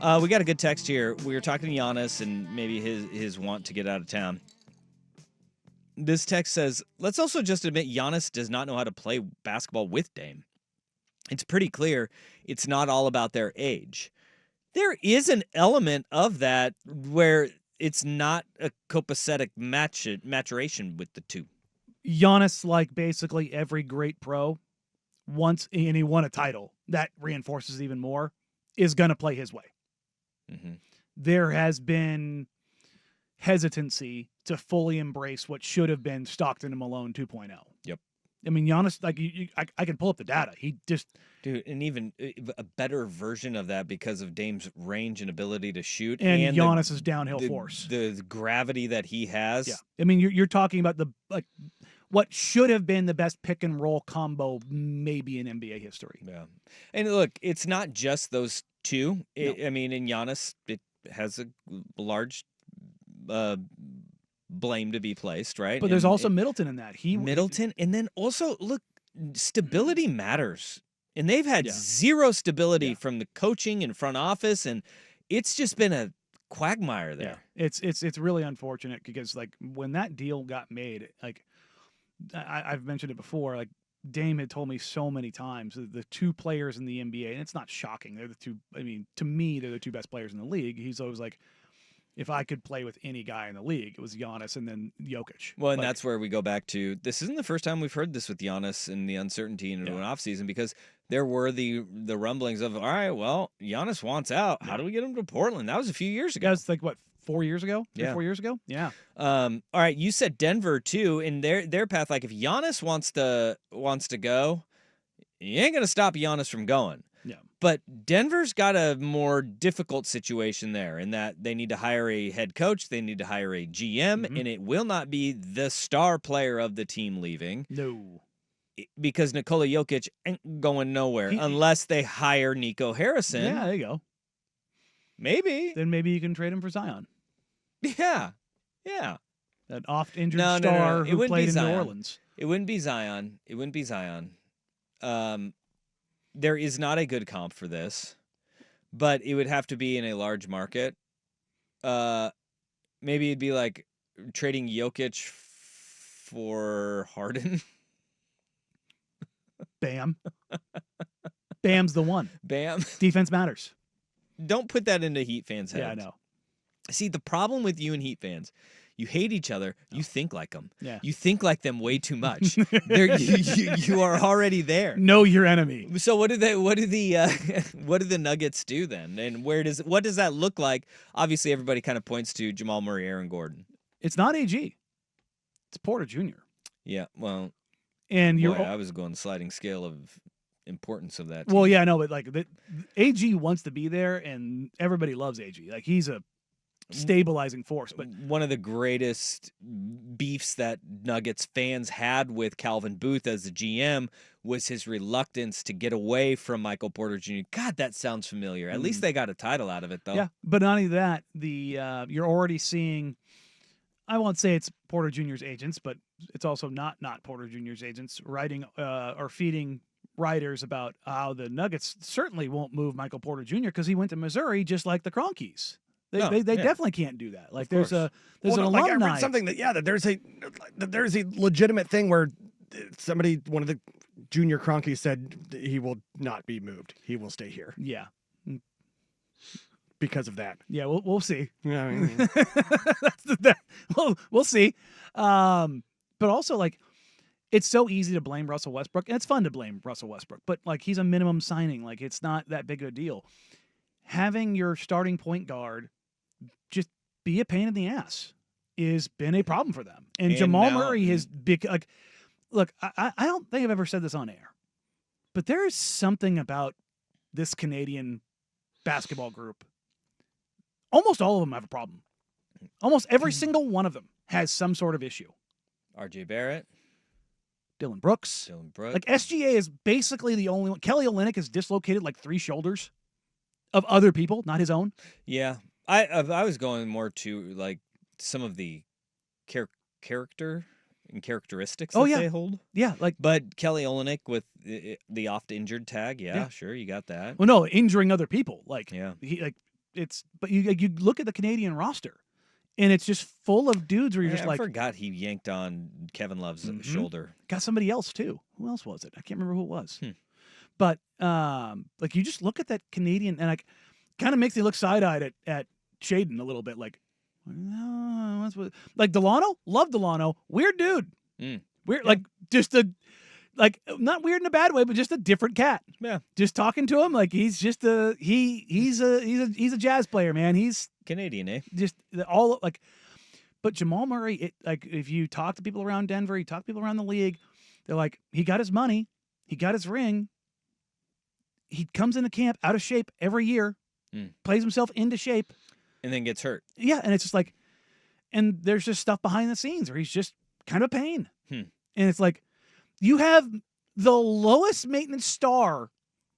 We got a good text here. We were talking to Giannis and maybe his want to get out of town. This text says, let's also just admit Giannis does not know how to play basketball with Dame. It's pretty clear it's not all about their age. There is an element of that where it's not a copacetic maturation with the two. Giannis, like basically every great pro, once and he won a title, that reinforces even more, is going to play his way. Mm-hmm. There has been hesitancy to fully embrace what should have been Stockton and Malone 2.0. Yep. I mean, Giannis, like I can pull up the data. He just and even a better version of that because of Dame's range and ability to shoot, and Giannis's downhill force, the gravity that he has. Yeah, I mean, you're talking about what should have been the best pick and roll combo maybe in NBA history. Yeah, and look, it's not just those two. No. I mean, in Giannis, it has a large blame to be placed, right? But there's also Middleton in that. Middleton, and then also look, stability matters, and they've had zero stability from the coaching and front office, and it's just been a quagmire there. Yeah. It's really unfortunate because like when that deal got made, like I've mentioned it before, like Dame had told me so many times the two players in the NBA, and it's not shocking. They're the two. I mean, to me, they're the two best players in the league. He's always like, if I could play with any guy in the league, it was Giannis and then Jokic. Well, and that's where we go back to, this isn't the first time we've heard this with Giannis and the uncertainty in an offseason, because there were the rumblings of, all right, well, Giannis wants out. How do we get him to Portland? That was a few years ago. That was like, what, 4 years ago? Yeah. 4 years ago? Yeah. All right, you said Denver, too, in their path. Like, if Giannis wants to go, you ain't going to stop Giannis from going. Yeah. But Denver's got a more difficult situation there in that they need to hire a head coach, they need to hire a GM, and it will not be the star player of the team leaving. No. Because Nikola Jokic ain't going nowhere unless they hire Nico Harrison. Yeah, there you go. Maybe. Then maybe you can trade him for Zion. Yeah. Yeah. That oft-injured star who played in New Orleans. It wouldn't be Zion. There is not a good comp for this, but it would have to be in a large market. Maybe it'd be like trading Jokic for Harden. Bam. Bam's the one. Bam. Defense matters. Don't put that into Heat fans' heads. Yeah, I know. See, the problem with you and Heat fans, you hate each other. You think like them. Yeah. You think like them way too much. You are already there. Know your enemy. So what do the Nuggets do then? And what does that look like? Obviously, everybody kind of points to Jamal Murray, Aaron Gordon. It's not AG. It's Porter Jr. Yeah, well, and I was going sliding scale of importance of that team. Well, yeah, I know, but like AG wants to be there, and everybody loves AG. Like he's a stabilizing force. But one of the greatest beefs that Nuggets fans had with Calvin Booth as the GM was his reluctance to get away from Michael Porter Jr. God, that sounds familiar. At least they got a title out of it, though. Yeah, but not only that, you're already seeing, I won't say it's Porter Jr.'s agents, but it's also not Porter Jr.'s agents writing or feeding writers about how the Nuggets certainly won't move Michael Porter Jr. because he went to Missouri just like the Cronkies. They definitely can't do that. Like there's an alumni. Like I read something that there's a legitimate thing where one of the junior Cronkies said he will not be moved. He will stay here. Yeah. Because of that. Yeah, we'll see. Yeah, I mean, we'll see. But also like it's so easy to blame Russell Westbrook, and it's fun to blame Russell Westbrook, but like he's a minimum signing. Like it's not that big of a deal. Having your starting point guard just be a pain in the ass has been a problem for them. And Jamal Murray has big. Like, look, I don't think I've ever said this on air, but there is something about this Canadian basketball group. Almost all of them have a problem. Almost every single one of them has some sort of issue. R.J. Barrett. Dylan Brooks. Like SGA is basically the only one. Kelly Olynyk has dislocated like 3 shoulders of other people, not his own. Yeah. I was going more to like some of the character and characteristics that they hold. Yeah, but Kelly Olynyk with the oft injured tag. Yeah, sure, you got that. Well, no, injuring other people. Like he but you look at the Canadian roster, and it's just full of dudes where you're just I like, forgot he yanked on Kevin Love's shoulder. got somebody else too. Who else was it? I can't remember who it was. Hmm. But like you just look at that Canadian, and like kind of makes me look side-eyed at Shaden a little bit. Like, like Delano, love Delano, weird dude, weird, like just a. Like not weird in a bad way, but just a different cat. Yeah. Just talking to him, like he's just he's a jazz player, man. He's Canadian, eh? just all like. But Jamal Murray, like if you talk to people around Denver, you talk to people around the league, they're like, he got his money, he got his ring. He comes into camp out of shape every year, plays himself into shape, and then gets hurt. Yeah, and it's just like, and there's just stuff behind the scenes where he's just kind of a pain, and it's like. You have the lowest maintenance star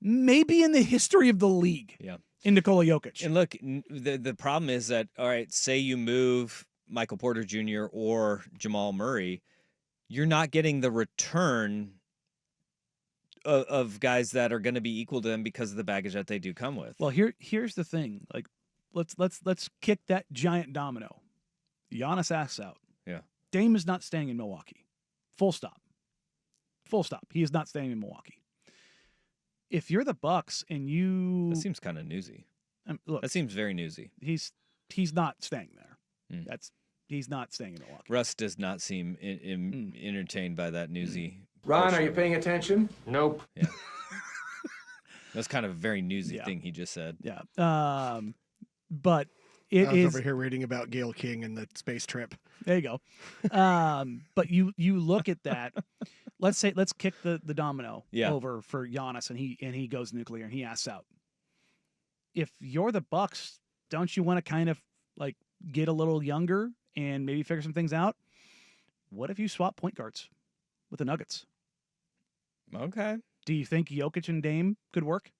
maybe in the history of the league in Nikola Jokic. And look, the problem is that, all right, say you move Michael Porter Jr. or Jamal Murray, you're not getting the return of guys that are going to be equal to them because of the baggage that they do come with. Well, here's the thing. Like, let's kick that giant domino. Giannis asks out. Yeah. Dame is not staying in Milwaukee. Full stop. Full stop. He is not staying in Milwaukee. If you're the Bucks and you... That seems kind of newsy. Look, that seems very newsy. He's not staying there. He's not staying in Milwaukee. Russ does not seem entertained by that newsy. Ron, are you paying attention? Nope. Yeah. That's kind of a very newsy thing he just said. Yeah. But it I was is over here reading about Gail King and the space trip. There you go. But you look at that. Let's kick the domino over for Giannis and he goes nuclear and he asks out. If you're the Bucks, don't you want to kind of like get a little younger and maybe figure some things out? What if you swap point guards with the Nuggets? Okay. Do you think Jokic and Dame could work?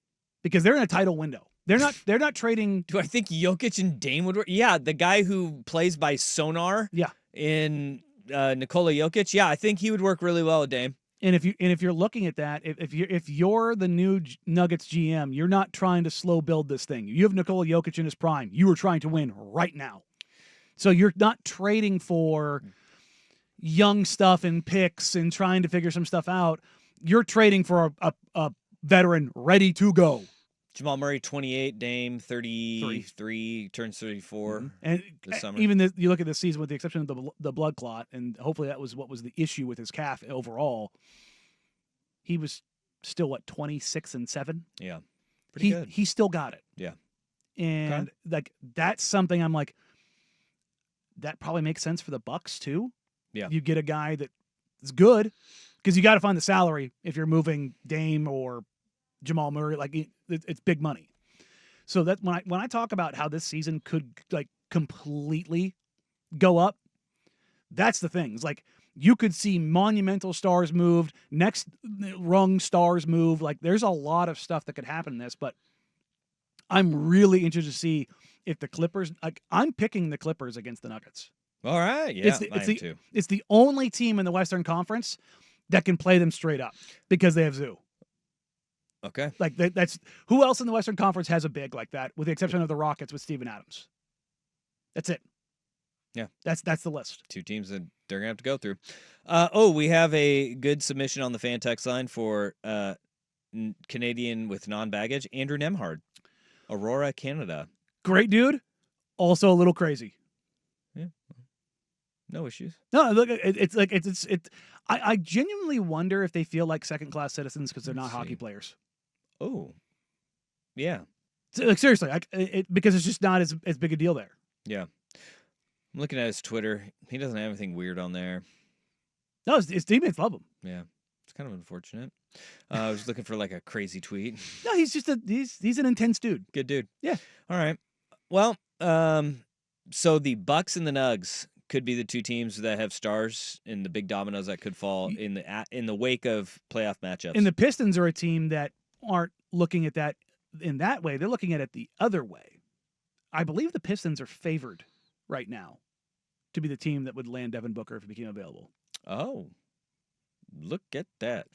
Because they're in a title window. They're not trading. Do I think Jokic and Dame would work? Yeah, the guy who plays by sonar. Yeah. In Nikola Jokic, yeah, I think he would work really well with Dame. And if you're looking at that, if you're the new Nuggets GM, you're not trying to slow build this thing. You have Nikola Jokic in his prime. You are trying to win right now. So you're not trading for young stuff and picks and trying to figure some stuff out. You're trading for a veteran ready to go. Jamal Murray, 28, Dame, 33, turns 34 and this summer. Even you look at this season, with the exception of the blood clot, and hopefully that was what was the issue with his calf overall. He was still 26-7. Yeah, pretty good. He still got it. Yeah, and like that's something I'm like, that probably makes sense for the Bucks too. Yeah, you get a guy that is good because you got to find the salary if you're moving Dame or Jamal Murray, like it's big money. So that when I talk about how this season could like completely go up, that's the thing. It's like you could see monumental stars moved, next rung stars move. Like there's a lot of stuff that could happen in this, but I'm really interested to see if the Clippers. Like I'm picking the Clippers against the Nuggets. All right, yeah, it's the only team in the Western Conference that can play them straight up because they have Zoo. Okay. Like that's who else in the Western Conference has a big like that, with the exception of the Rockets with Steven Adams. That's it. Yeah. That's the list. Two teams that they're gonna have to go through. We have a good submission on the fan text line for Canadian with non-baggage, Andrew Nemhard, Aurora, Canada. Great dude. Also a little crazy. Yeah. No issues. No, look, I genuinely wonder if they feel like second-class citizens because they're not hockey players. Oh, yeah. So, like, seriously, because it's just not as big a deal there. Yeah. I'm looking at his Twitter. He doesn't have anything weird on there. No, his teammates love him. Yeah. It's kind of unfortunate. I was looking for like a crazy tweet. No, he's just he's an intense dude. Good dude. Yeah. All right. Well, so the Bucks and the Nugs could be the two teams that have stars in the big dominoes that could fall in the wake of playoff matchups. And the Pistons are a team that aren't looking at that in that way. They're looking at it the other way. I believe the Pistons are favored right now to be the team that would land Devin Booker if he became available. Oh, look at that.